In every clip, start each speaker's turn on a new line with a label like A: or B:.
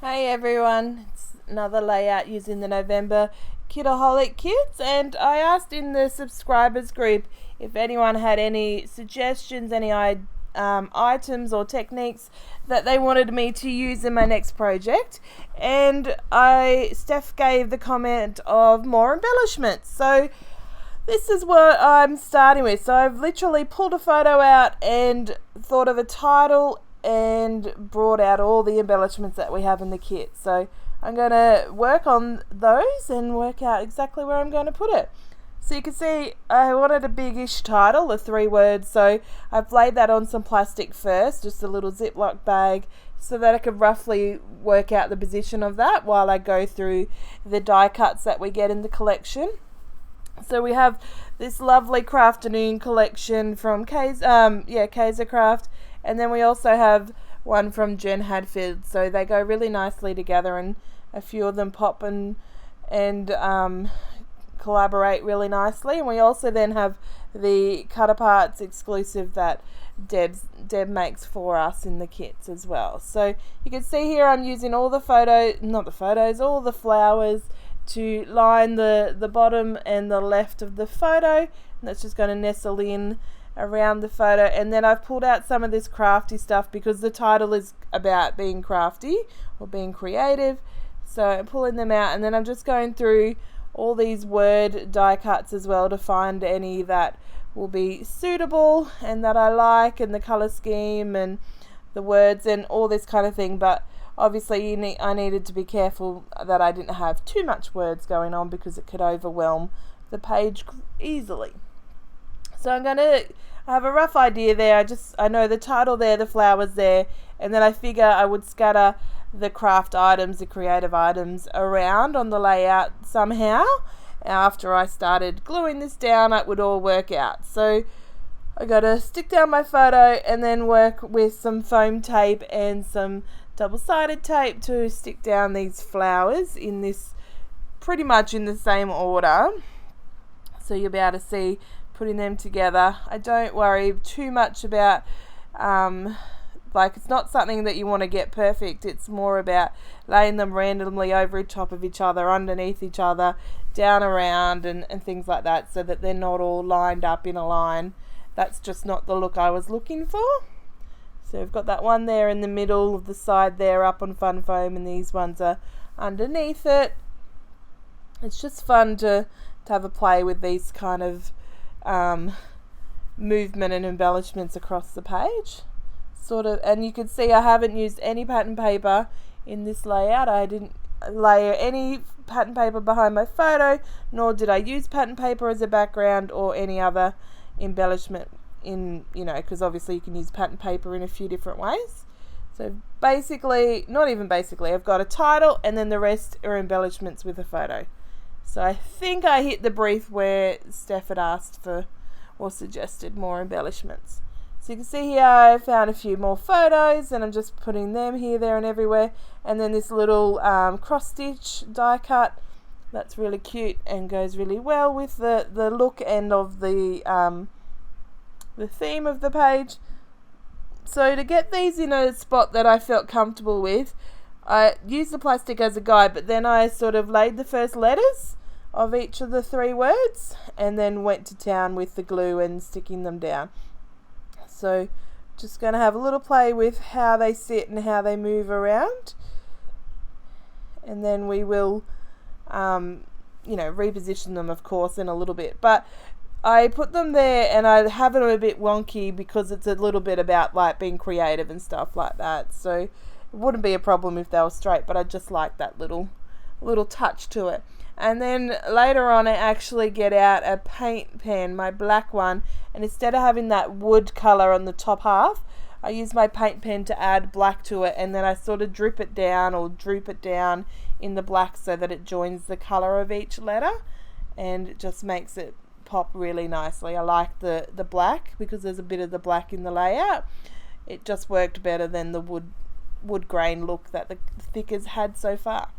A: Hey everyone, it's another layout using the November Kitaholic Kits, and I asked in the subscribers group if anyone had any suggestions, any items or techniques that they wanted me to use in my next project, and Steph gave the comment of more embellishments. So this is what I'm starting with. So I've literally pulled a photo out and thought of a title and brought out all the embellishments that we have in the kit. So I'm going to work on those and work out exactly where I'm going to put it. So you can see I wanted a big-ish title, the 3 words, so I've laid that on some plastic first, just a little Ziploc bag, so that I could roughly work out the position of that while I go through the die cuts that we get in the collection. So we have this lovely Crafternoon collection from Kaiser Craft, and then we also have one from Jen Hadfield. So they go really nicely together, and a few of them pop and collaborate really nicely. And we also then have the cut aparts exclusive that Deb makes for us in the kits as well. So you can see here I'm using all the all the flowers to line the bottom and the left of the photo, and that's just going to nestle in around the photo. And then I've pulled out some of this crafty stuff because the title is about being crafty or being creative, so I'm pulling them out, and then I'm just going through all these word die cuts as well to find any that will be suitable and that I like, and the color scheme and the words and all this kind of thing. But obviously I needed to be careful that I didn't have too much words going on because it could overwhelm the page easily. So I have a rough idea there. I know the title there, the flowers there, and then I figure I would scatter the craft items, the creative items around on the layout somehow. After I started gluing this down, it would all work out. So I got to stick down my photo and then work with some foam tape and some double-sided tape to stick down these flowers in this, pretty much in the same order. So you'll be able to see putting them together. I don't worry too much about it's not something that you want to get perfect. It's more about laying them randomly over top of each other, underneath each other, down around and things like that, so that they're not all lined up in a line. That's just not the look I was looking for. So we've got that one there in the middle of the side there up on fun foam, and these ones are underneath it. It's just fun to have a play with these kind of movement and embellishments across the page. And you can see I haven't used any pattern paper in this layout. I didn't layer any pattern paper behind my photo, nor did I use pattern paper as a background or any other embellishment because obviously you can use pattern paper in a few different ways. So I've got a title, and then the rest are embellishments with a photo. So I think I hit the brief where Steph had asked for or suggested more embellishments. So you can see here I found a few more photos, and I'm just putting them here, there and everywhere. And then this little cross stitch die cut, that's really cute and goes really well with the look and of the theme of the page. So to get these in a spot that I felt comfortable with, I used the plastic as a guide, but then I sort of laid the first letters of each of the 3 words and then went to town with the glue and sticking them down. So just going to have a little play with how they sit and how they move around, and then we will reposition them, of course, in a little bit. But I put them there, and I have them a bit wonky because it's a little bit about like being creative and stuff like that. So it wouldn't be a problem if they were straight, but I just like that little touch to it. And then later on I actually get out a paint pen, my black one, and instead of having that wood colour on the top half, I use my paint pen to add black to it, and then I sort of drip it down or droop it down in the black so that it joins the colour of each letter, and it just makes it pop really nicely. I like the black because there's a bit of the black in the layout. It just worked better than the wood grain look that the thickers had so far.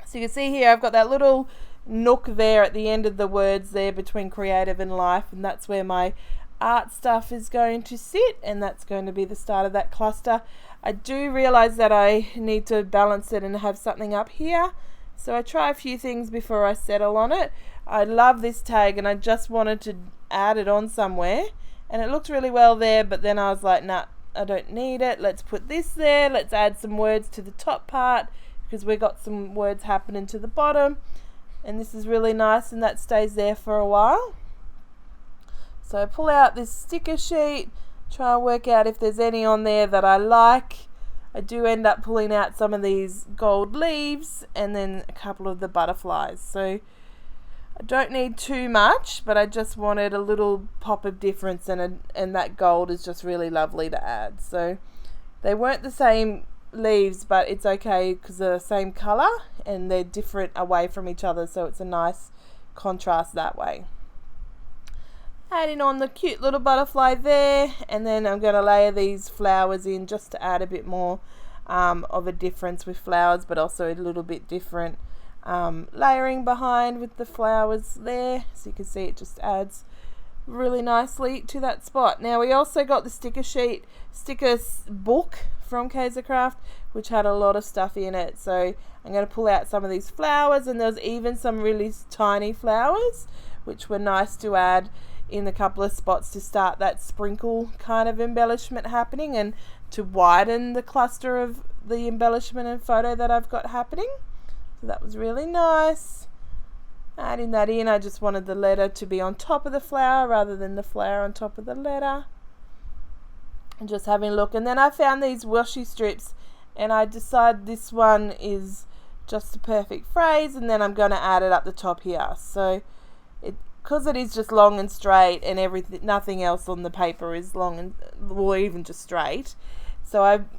A: So you can see here I've got that little nook there at the end of the words there between creative and life, and that's where my art stuff is going to sit, and that's going to be the start of that cluster. I do realize that I need to balance it and have something up here, so I try a few things before I settle on it. I love this tag and I just wanted to add it on somewhere, and it looked really well there, but then I was like, nah, I don't need it. Let's put this there. Let's add some words to the top part because we got some words happening to the bottom, and this is really nice, and that stays there for a while. So I pull out this sticker sheet, try and work out if there's any on there that I like. I do end up pulling out some of these gold leaves and then a couple of the butterflies. So I don't need too much, but I just wanted a little pop of difference, and that gold is just really lovely to add. So they weren't the same leaves, but it's okay because they're the same colour and they're different away from each other, so it's a nice contrast that way. Adding on the cute little butterfly there, and then I'm going to layer these flowers in just to add a bit more of a difference with flowers, but also a little bit different layering behind with the flowers there, so you can see it just adds really nicely to that spot. Now we also got the sticker book from Kaisercraft, which had a lot of stuff in it, so I'm going to pull out some of these flowers, and there's even some really tiny flowers which were nice to add in a couple of spots to start that sprinkle kind of embellishment happening and to widen the cluster of the embellishment and photo that I've got happening. So that was really nice. Adding that in, I just wanted the letter to be on top of the flower rather than the flower on top of the letter. And just having a look. And then I found these washi strips, and I decided this one is just the perfect phrase, and then I'm going to add it up the top here. So because it is just long and straight, and everything, nothing else on the paper is long and, or even just straight. So I'm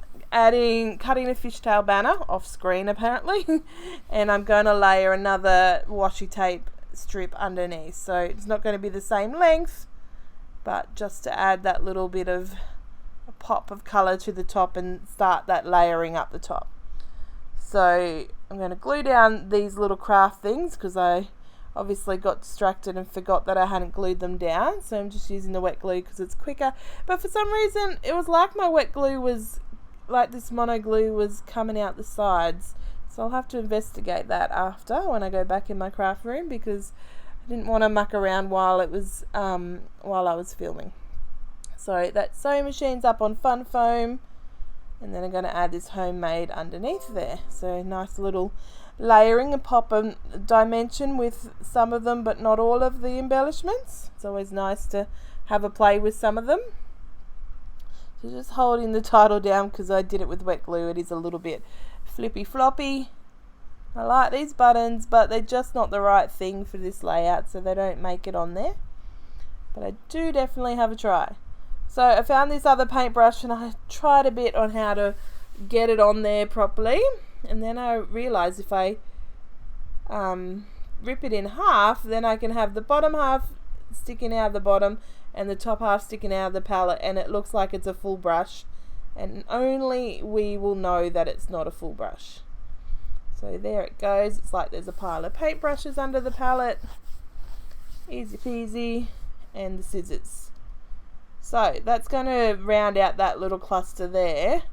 A: cutting a fishtail banner off screen apparently, and I'm going to layer another washi tape strip underneath. So it's not going to be the same length, but just to add that little bit of a pop of colour to the top and start that layering up the top. So I'm going to glue down these little craft things because I obviously got distracted and forgot that I hadn't glued them down, so I'm just using the wet glue because it's quicker. But for some reason it was like my wet glue was like this mono glue was coming out the sides, so I'll have to investigate that after when I go back in my craft room, because I didn't want to muck around while it was while I was filming. So that sewing machine's up on fun foam, and then I'm going to add this homemade underneath there. So nice little layering and pop a dimension with some of them, but not all of the embellishments. It's always nice to have a play with some of them. So just holding the title down because I did it with wet glue. It is a little bit flippy floppy. I like these buttons, but they're just not the right thing for this layout, so they don't make it on there. But I do definitely have a try. So I found this other paintbrush and I tried a bit on how to get it on there properly. And then I realized if I rip it in half, then I can have the bottom half sticking out of the bottom and the top half sticking out of the palette, and it looks like it's a full brush, and only we will know that it's not a full brush. So there it goes. It's like there's a pile of paintbrushes under the palette. Easy peasy. And the scissors. So that's going to round out that little cluster there.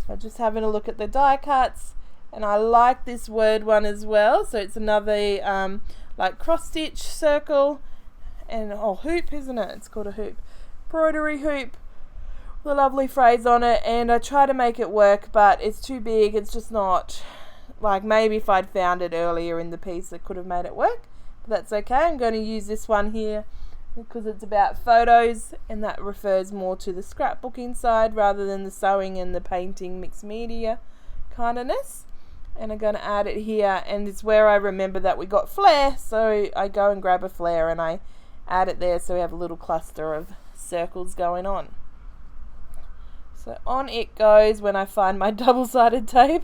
A: I'm just having a look at the die cuts, and I like this word one as well. So it's another like cross stitch circle and hoop, isn't it? It's called a hoop. Embroidery hoop with a lovely phrase on it, and I try to make it work, but it's too big. It's just not, like, maybe if I'd found it earlier in the piece it could have made it work, but that's okay. I'm going to use this one here because it's about photos, and that refers more to the scrapbooking side rather than the sewing and the painting mixed media kindness. And I'm going to add it here, and it's where I remember that we got flare, so I go and grab a flare and I add it there, so we have a little cluster of circles going on. So on it goes when I find my double-sided tape.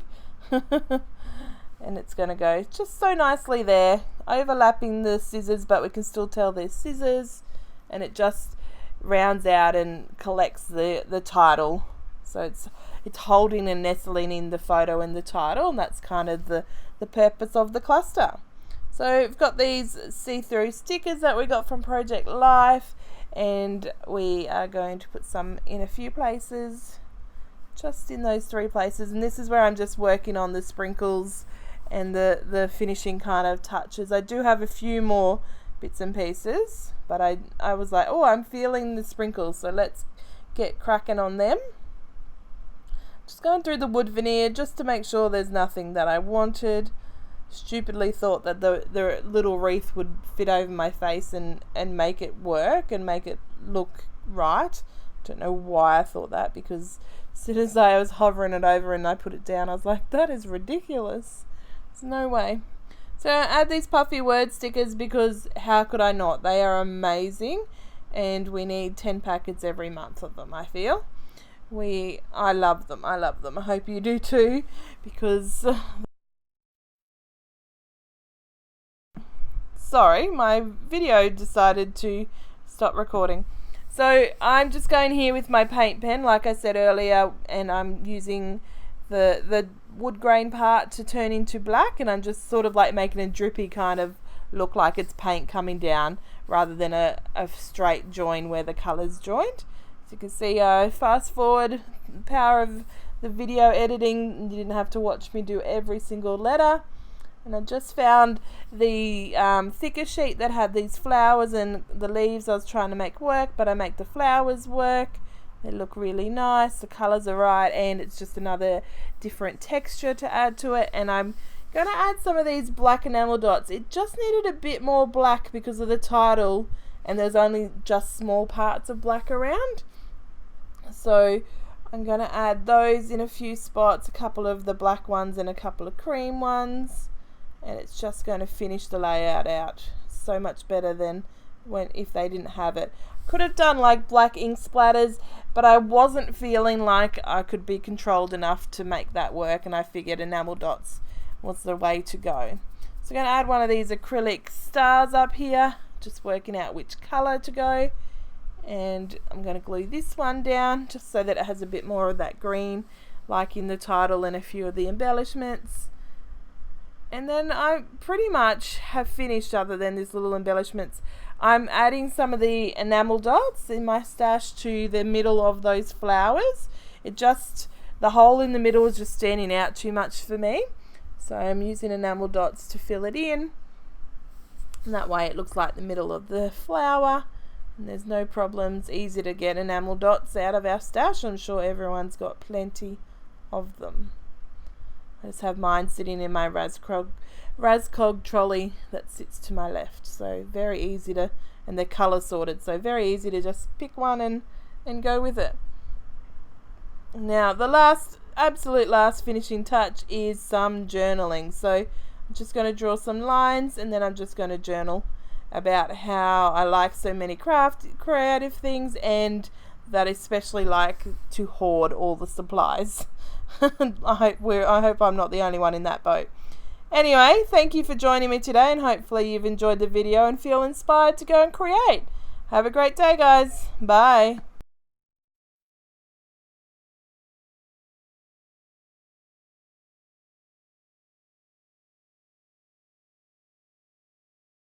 A: And it's going to go just so nicely there, overlapping the scissors, but we can still tell they're scissors, and it just rounds out and collects the title. So it's holding and nestling in the photo and the title, and that's kind of the purpose of the cluster. So we've got these see-through stickers that we got from Project Life, and we are going to put some in a few places, just in those 3 places, and this is where I'm just working on the sprinkles and the finishing kind of touches. I do have a few more bits and pieces, but I was like, oh, I'm feeling the sprinkles, so let's get cracking on them. Just going through the wood veneer just to make sure there's nothing that I wanted. Stupidly thought that the little wreath would fit over my face and make it work and make it look right. Don't know why I thought that, because as soon as I was hovering it over and I put it down, I was like, that is ridiculous. There's no way. So I add these puffy word stickers because how could I not? They are amazing, and we need 10 packets every month of them, I feel. I love them. I hope you do too, because sorry, my video decided to stop recording. So I'm just going here with my paint pen, like I said earlier, and I'm using the wood grain part to turn into black, and I'm just sort of like making a drippy kind of look, like it's paint coming down rather than a straight join where the colours joined. As you can see, fast forward, the power of the video editing, you didn't have to watch me do every single letter. And I just found the thicker sheet that had these flowers and the leaves I was trying to make work, but I make the flowers work. They look really nice, the colours are right, and it's just another different texture to add to it. And I'm going to add some of these black enamel dots. It just needed a bit more black because of the title, and there's only just small parts of black around. So I'm going to add those in a few spots, a couple of the black ones and a couple of cream ones. And it's just going to finish the layout out so much better than if they didn't have it. Could have done like black ink splatters, but I wasn't feeling like I could be controlled enough to make that work, and I figured enamel dots was the way to go. So I'm going to add one of these acrylic stars up here, just working out which colour to go. And I'm going to glue this one down just so that it has a bit more of that green, like in the title and a few of the embellishments. And then I pretty much have finished, other than these little embellishments. I'm adding some of the enamel dots in my stash to the middle of those flowers. The hole in the middle is just standing out too much for me. So I'm using enamel dots to fill it in. And that way it looks like the middle of the flower. And there's no problems. Easy to get enamel dots out of our stash. I'm sure everyone's got plenty of them. I just have mine sitting in my Rascog trolley that sits to my left. So very easy to, and they're colour sorted, so very easy to just pick one and go with it. Now the absolute last finishing touch is some journaling. So I'm just going to draw some lines, and then I'm just going to journal about how I like so many creative things, and that I especially like to hoard all the supplies. I hope I'm not the only one in that boat. Anyway, thank you for joining me today, and hopefully you've enjoyed the video and feel inspired to go and create. Have a great day, guys. Bye.